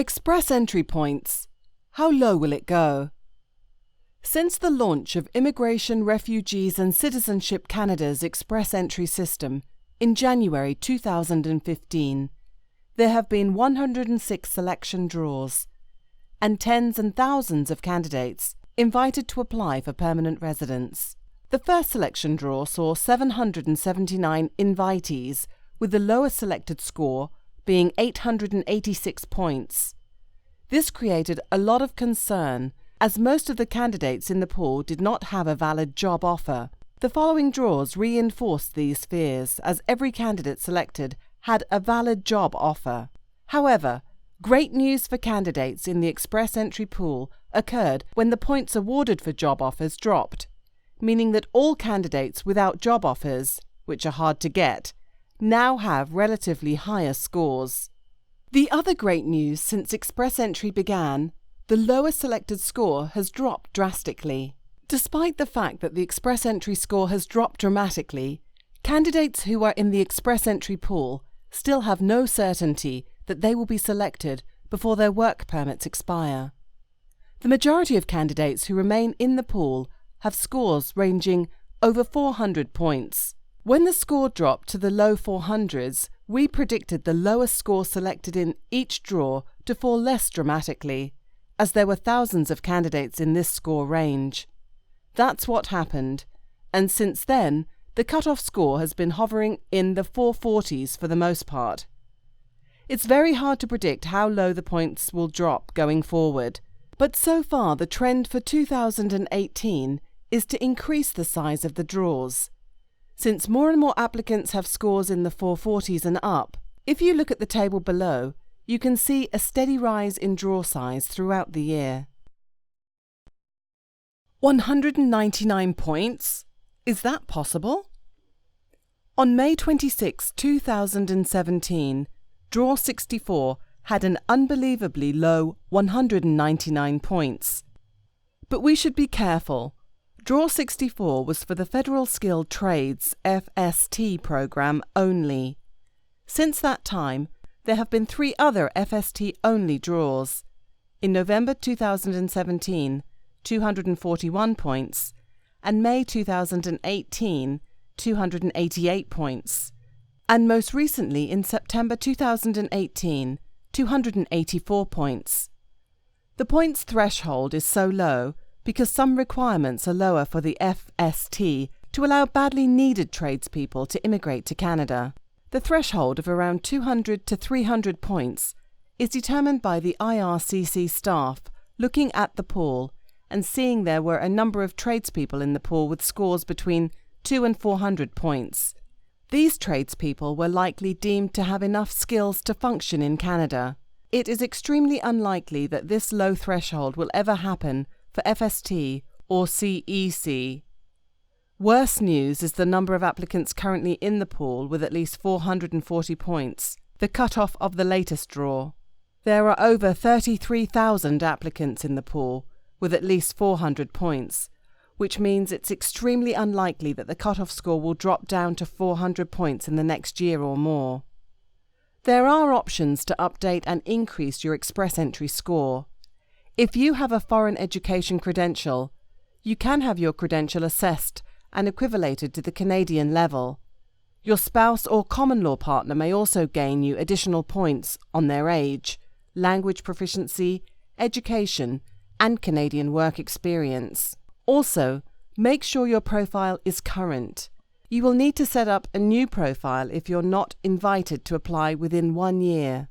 Express entry points. How low will it go? Since the launch of Immigration, Refugees and Citizenship Canada's Express Entry system in January 2015, there have been 106 selection draws and tens and thousands of candidates invited to apply for permanent residence. The first selection draw saw 779 invitees, with the lowest selected score being 886 points. This created a lot of concern, as most of the candidates in the pool did not have a valid job offer. The following draws reinforced these fears, as every candidate selected had a valid job offer. However, great news for candidates in the express entry pool occurred when the points awarded for job offers dropped, meaning that all candidates without job offers, which are hard to get, now have relatively higher scores. The other great news since express entry began, the lowest selected score has dropped drastically. Despite the fact that the express entry score has dropped dramatically, candidates who are in the express entry pool still have no certainty that they will be selected before their work permits expire. The majority of candidates who remain in the pool have scores ranging over 400 points. When the score dropped to the low 400s, we predicted the lowest score selected in each draw to fall less dramatically, as there were thousands of candidates in this score range. That's what happened, and since then, the cut-off score has been hovering in the 440s for the most part. It's very hard to predict how low the points will drop going forward, but so far the trend for 2018 is to increase the size of the draws. Since more and more applicants have scores in the 440s and up, if you look at the table below, you can see a steady rise in draw size throughout the year. 199 points? Is that possible? On May 26, 2017, Draw 64 had an unbelievably low 199 points. But we should be careful. Draw 64 was for the Federal Skilled Trades FST program only. Since that time, there have been 3 other FST-only draws. In November 2017, 241 points, and May 2018, 288 points, and most recently in September 2018, 284 points. The points threshold is so low because some requirements are lower for the FST to allow badly needed tradespeople to immigrate to Canada. The threshold of around 200 to 300 points is determined by the IRCC staff looking at the pool and seeing there were a number of tradespeople in the pool with scores between 200 and 400 points. These tradespeople were likely deemed to have enough skills to function in Canada. It is extremely unlikely that this low threshold will ever happen for FST or CEC. Worse news is the number of applicants currently in the pool with at least 440 points, the cut-off of the latest draw. There are over 33,000 applicants in the pool with at least 400 points, which means it's extremely unlikely that the cut-off score will drop down to 400 points in the next year or more. There are options to update and increase your express entry score. If you have a foreign education credential, you can have your credential assessed and equivalated to the Canadian level. Your spouse or common law partner may also gain you additional points on their age, language proficiency, education, and Canadian work experience. Also, make sure your profile is current. You will need to set up a new profile if you're not invited to apply within 1 year.